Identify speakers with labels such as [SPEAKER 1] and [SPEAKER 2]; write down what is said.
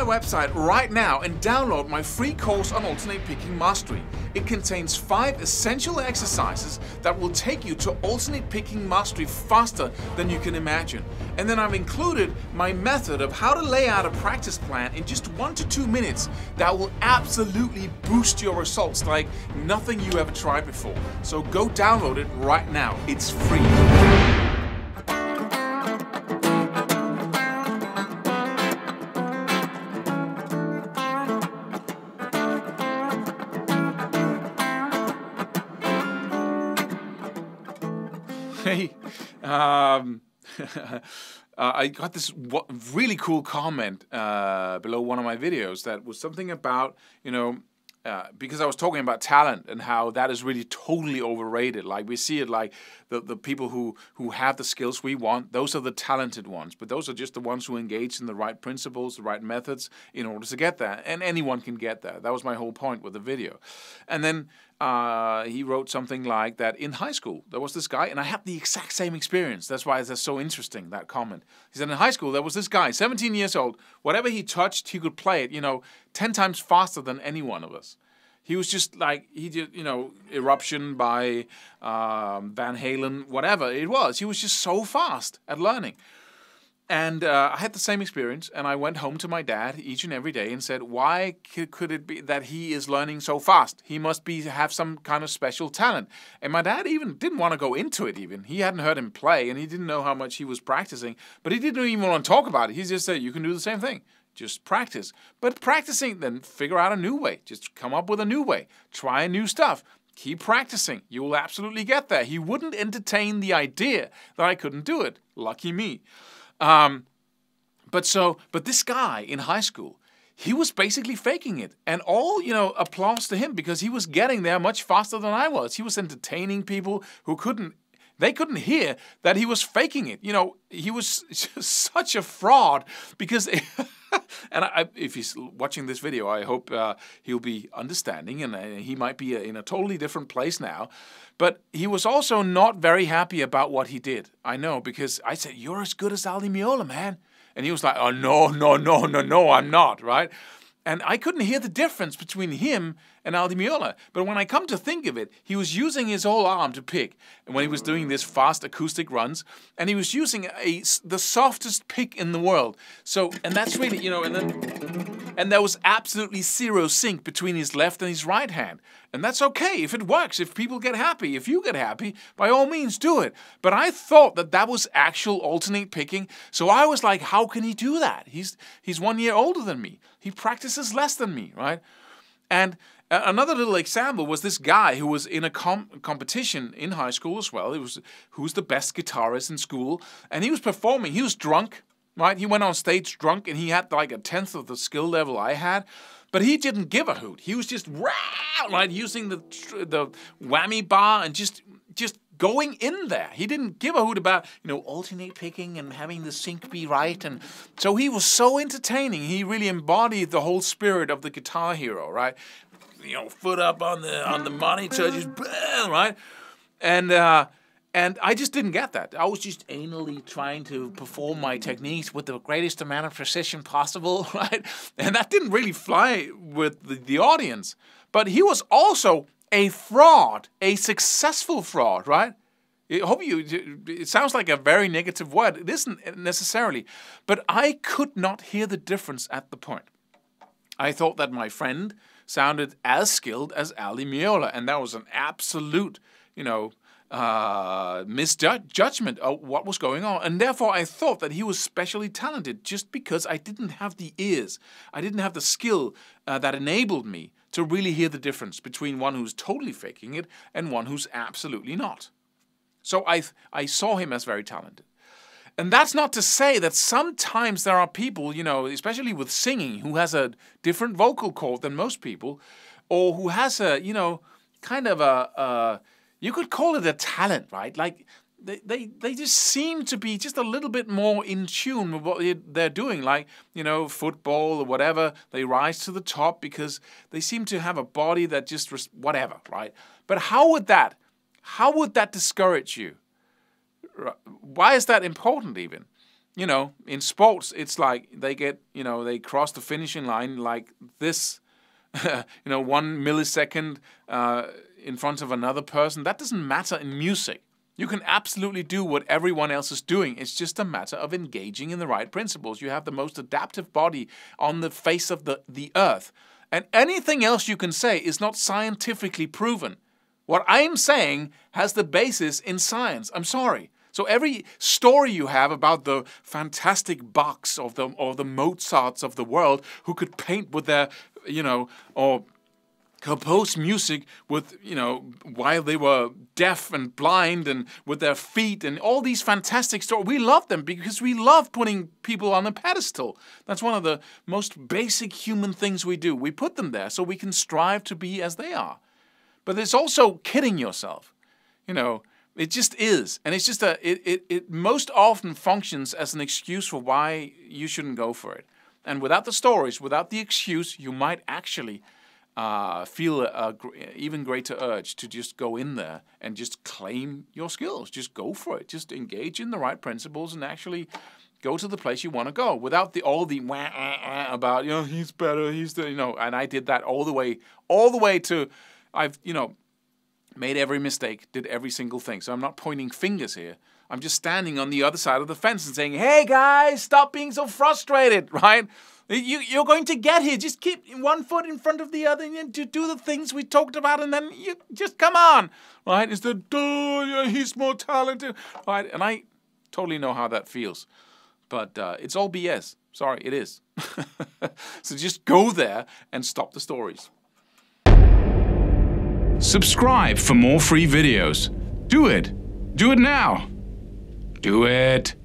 [SPEAKER 1] my website right now and download my free course on alternate picking mastery. It contains 5 essential exercises that will take you to alternate picking mastery faster than you can imagine. And then I've included my method of how to lay out a practice plan in just 1 to 2 minutes that will absolutely boost your results like nothing you ever tried before. So go download it right now. It's free. Hey, I got this really cool comment below one of my videos that was something about, because I was talking about talent and how that is really totally overrated. Like we see it like the people who have the skills we want, those are the talented ones. But those are just the ones who engage in the right principles, the right methods in order to get that. And anyone can get that. That was my whole point with the video. And then he wrote something like that in high school. There was this guy, and I had the exact same experience. That's why it's so interesting, that comment. He said in high school, there was this guy, 17 years old. Whatever he touched, he could play it, 10 times faster than any one of us. He was just like, he did, Eruption by Van Halen, whatever it was. He was just so fast at learning. And I had the same experience, and I went home to my dad each and every day and said, why could it be that he is learning so fast? He must have some kind of special talent. And my dad even didn't want to go into it even. He hadn't heard him play, and he didn't know how much he was practicing. But he didn't even want to talk about it. He just said, you can do the same thing. Just practice. But practicing, then figure out a new way. Just come up with a new way. Try new stuff. Keep practicing. You will absolutely get there. He wouldn't entertain the idea that I couldn't do it. Lucky me. But this guy in high school, he was basically faking it. And all, applause to him because he was getting there much faster than I was. He was entertaining people who couldn't hear that he was faking it. He was just such a fraud because... And if he's watching this video, I hope he'll be understanding, and he might be in a totally different place now. But he was also not very happy about what he did. I know, because I said, you're as good as Aldi Meola, man. And he was like, oh, no, I'm not, right? And I couldn't hear the difference between him and Aldi Meola. But when I come to think of it, he was using his whole arm to pick. And when he was doing this fast acoustic runs, and he was using the softest pick in the world. So, and that's really, and there was absolutely zero sync between his left and his right hand. And that's okay if it works, if people get happy. If you get happy, by all means do it. But I thought that was actual alternate picking. So I was like, how can he do that? He's 1 year older than me. He practices less than me, right? And another little example was this guy who was in a competition in high school as well. Who's the best guitarist in school. And he was performing. He was drunk, right? He went on stage drunk, and he had like 1/10 of the skill level I had. But he didn't give a hoot. He was just right, using the whammy bar and just going in there. He didn't give a hoot about, alternate picking and having the sync be right. And so he was so entertaining. He really embodied the whole spirit of the Guitar Hero, right? Foot up on the monitor, just right? And I just didn't get that. I was just anally trying to perform my techniques with the greatest amount of precision possible, right? And that didn't really fly with the audience. But he was also a fraud, a successful fraud, right? It sounds like a very negative word. It isn't necessarily. But I could not hear the difference at the point. I thought that my friend sounded as skilled as Aldi Meola, and that was an absolute, misjudgment of what was going on. And therefore, I thought that he was specially talented just because I didn't have the ears. I didn't have the skill that enabled me to really hear the difference between one who's totally faking it and one who's absolutely not. So I saw him as very talented. And that's not to say that sometimes there are people, especially with singing, who has a different vocal cord than most people, or who has a, kind of you could call it a talent, right? Like they just seem to be just a little bit more in tune with what they're doing, like, football or whatever. They rise to the top because they seem to have a body that just, whatever, right? But how would that discourage you? Why is that important even? you know, in sports, it's like they get, you know, they cross the finishing line like this, you know, 1 millisecond in front of another person. That doesn't matter in music. You can absolutely do what everyone else is doing. It's just a matter of engaging in the right principles. You have the most adaptive body on the face of the earth. And anything else you can say is not scientifically proven. What I'm saying has the basis in science. I'm sorry. So every story you have about the fantastic Bachs or the Mozarts of the world who could paint with their, you know, or compose music with, you know, while they were deaf and blind and with their feet and all these fantastic stories, we love them because we love putting people on a pedestal. That's one of the most basic human things we do. We put them there so we can strive to be as they are. But it's also kidding yourself, you know. It just is. And it's just it most often functions as an excuse for why you shouldn't go for it. And without the stories, without the excuse, you might actually feel an even greater urge to just go in there and just claim your skills. Just go for it. Just engage in the right principles and actually go to the place you want to go without all the about, you know, he's better, he's the, you know. And I did that all the way to, I've, you know, made every mistake, did every single thing. So I'm not pointing fingers here. I'm just standing on the other side of the fence and saying, hey guys, stop being so frustrated, right? You're going to get here. Just keep one foot in front of the other and do the things we talked about, and then you just come on, right? It's the, he's more talented, right? And I totally know how that feels. But it's all BS. Sorry, it is. So just go there and stop the stories. Subscribe for more free videos. Do it. Do it now. Do it.